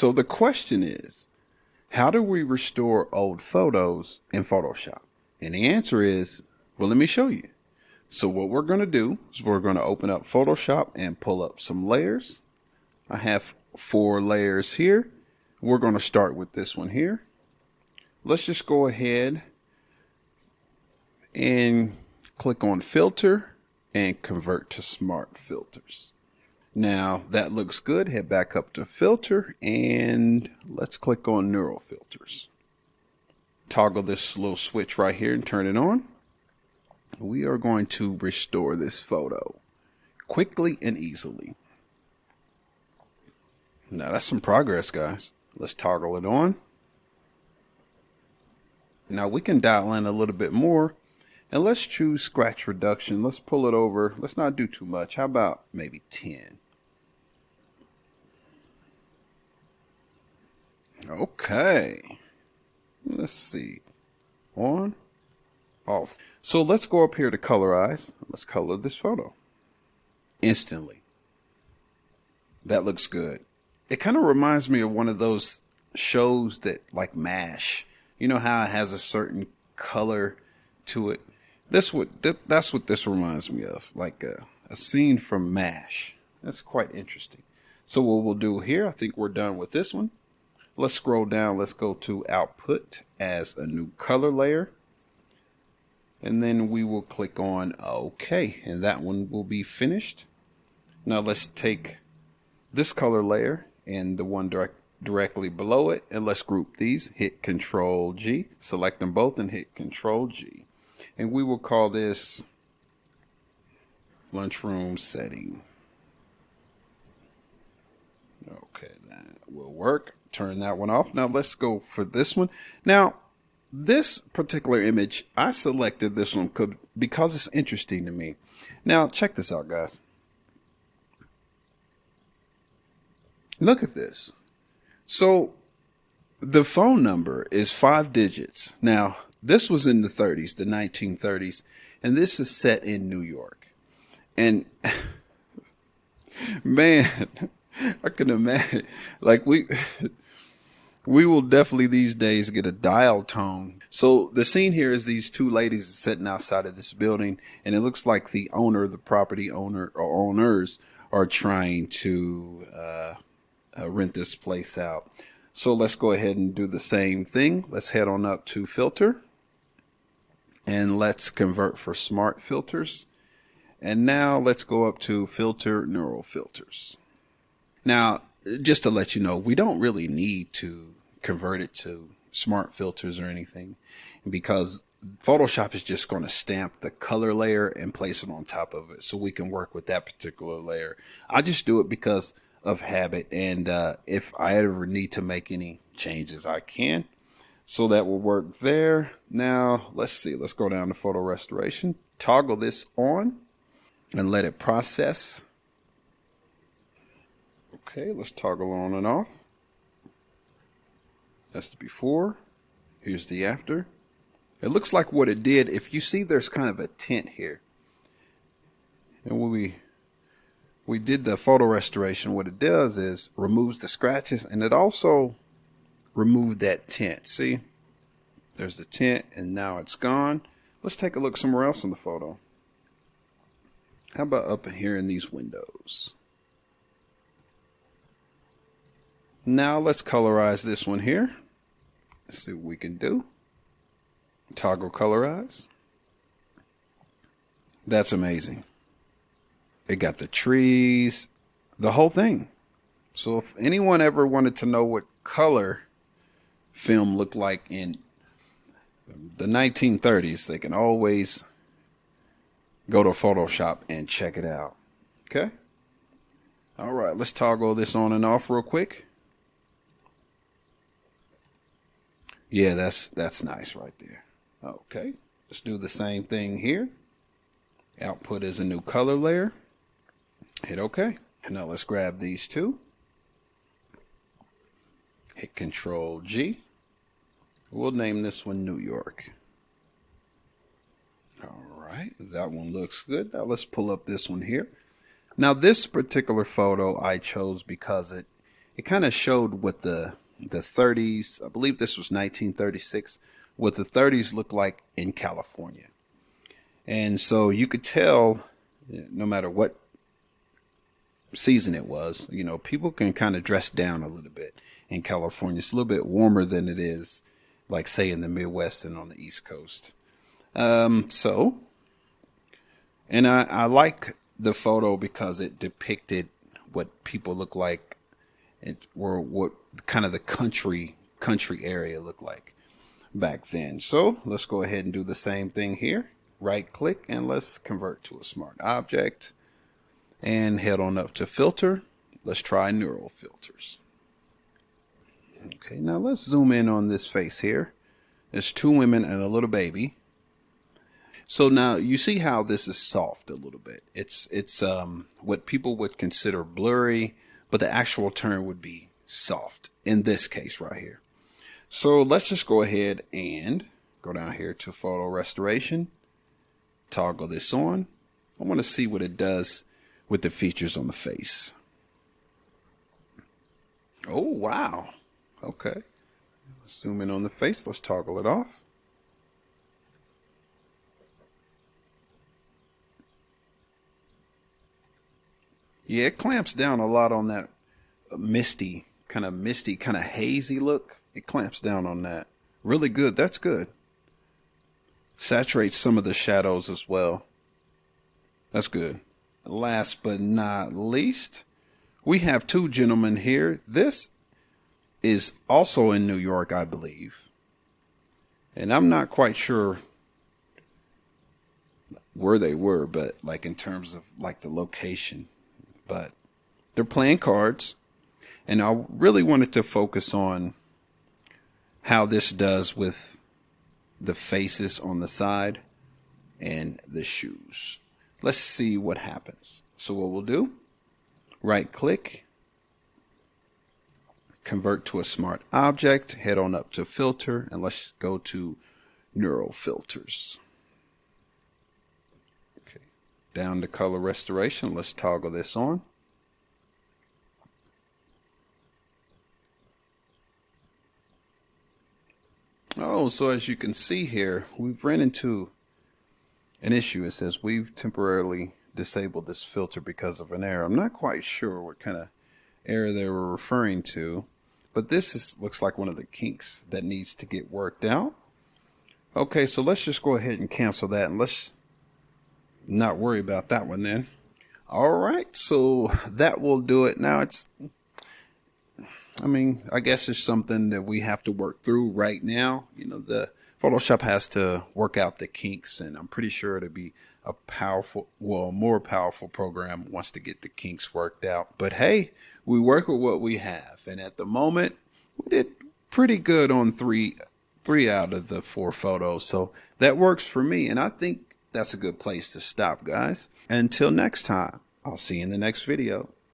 So the question is, how do we restore old photos in Photoshop? And the answer is, well, let me show you. So what we're going to do is we're going to open up Photoshop and pull up some layers. I have 4 layers here. We're going to start with this one here. Let's just go ahead and click on filter and convert to smart filters. Now that looks good. Head back up to filter and let's click on neural filters. Toggle this little switch right here and turn it on. We are going to restore this photo quickly and easily. Now that's some progress, guys. Let's toggle it on. Now we can dial in a little bit more and let's choose scratch reduction. Let's pull it over. Let's not do too much. How about maybe 10? Okay. Let's see. On, off. So let's go up here to colorize. Let's color this photo. Instantly. That looks good. It kind of reminds me of one of those shows that like MASH. You know how it has a certain color to it? That's what this reminds me of, like a scene from MASH. That's quite interesting. So what we'll do here, I think we're done with this one. Let's scroll down. Let's go to output as a new color layer. And then we will click on OK. And that one will be finished. Now let's take this color layer and the one directly below it. And let's group these. Hit Control G. Select them both and hit Control G. And we will call this Lunchroom Setting. Okay, that will work. Turn that one off. Now let's go for this one. Now this particular image, I selected this one because it's interesting to me. Now check this out, guys. Look at this. So the phone number is 5 digits. Now this was in the 30s, the 1930s, and this is set in New York. And man, I can imagine, like we will definitely these days get a dial tone. So the scene here is these 2 ladies sitting outside of this building, and it looks like the owner, the property owner or owners are trying to rent this place out. So let's go ahead and do the same thing. Let's head on up to filter and let's convert for smart filters. And now let's go up to filter neural filters. Now, just to let you know, we don't really need to convert it to smart filters or anything, because Photoshop is just going to stamp the color layer and place it on top of it so we can work with that particular layer. I just do it because of habit, and if I ever need to make any changes, I can. So that will work there. Now, let's see. Let's go down to photo restoration. Toggle this on and let it process. Okay, let's toggle on and off. That's the before. Here's the after. It looks like what it did. If you see, there's kind of a tint here. And when we did the photo restoration, what it does is removes the scratches, and it also removed that tint. See, there's the tint, and now it's gone. Let's take a look somewhere else in the photo. How about up in here in these windows? Now let's colorize this one here. Let's see what we can do. Toggle colorize. That's amazing. It got the trees, the whole thing. So if anyone ever wanted to know what color film looked like in the 1930s, they can always go to Photoshop and check it out. Okay? All right, let's toggle this on and off real quick. Yeah, that's nice right there. Okay, let's do the same thing here. Output is a new color layer. Hit OK. Now let's grab these 2. Hit Control G. We'll name this one New York. All right, that one looks good. Now let's pull up this one here. Now this particular photo I chose because it kind of showed what the 30s, I believe this was 1936, what the 30s looked like in California. And so you could tell, no matter what season it was, people can kind of dress down a little bit in California. It's a little bit warmer than it is, like, say, in the Midwest and on the East Coast. And I like the photo because it depicted what people look like, or what kind of the country area looked like back then. So let's go ahead and do the same thing here. Right click and let's convert to a smart object and head on up to filter. Let's try neural filters. Okay, now let's zoom in on this face here. There's two women and a little baby. So now you see how this is soft a little bit. It's what people would consider blurry, but the actual term would be soft in this case right here. So let's just go ahead and go down here to photo restoration. Toggle this on. I want to see what it does with the features on the face. Oh, wow. Okay. Let's zoom in on the face. Let's toggle it off. Yeah, it clamps down a lot on that misty, kind of hazy look. It clamps down on that. Really good. That's good. Saturates some of the shadows as well. That's good. Last but not least, we have two gentlemen here. This is also in New York, I believe. And I'm not quite sure where they were, but like in terms of like the location. But they're playing cards. And I really wanted to focus on how this does with the faces on the side and the shoes. Let's see what happens. So what we'll do, right click, convert to a smart object, head on up to filter, and let's go to neural filters. Okay, down to color restoration, let's toggle this on. Oh, so as you can see here, we've ran into an issue. It says we've temporarily disabled this filter because of an error. I'm not quite sure what kind of error they were referring to, but this looks like one of the kinks that needs to get worked out. Okay, so let's just go ahead and cancel that, and let's not worry about that one then. All right, so that will do it. Now I guess it's something that we have to work through right now. The Photoshop has to work out the kinks, and I'm pretty sure it'll be a more powerful program once to get the kinks worked out. But hey, we work with what we have, and at the moment, we did pretty good on three out of the 4 photos. So that works for me, and I think that's a good place to stop, guys. Until next time, I'll see you in the next video.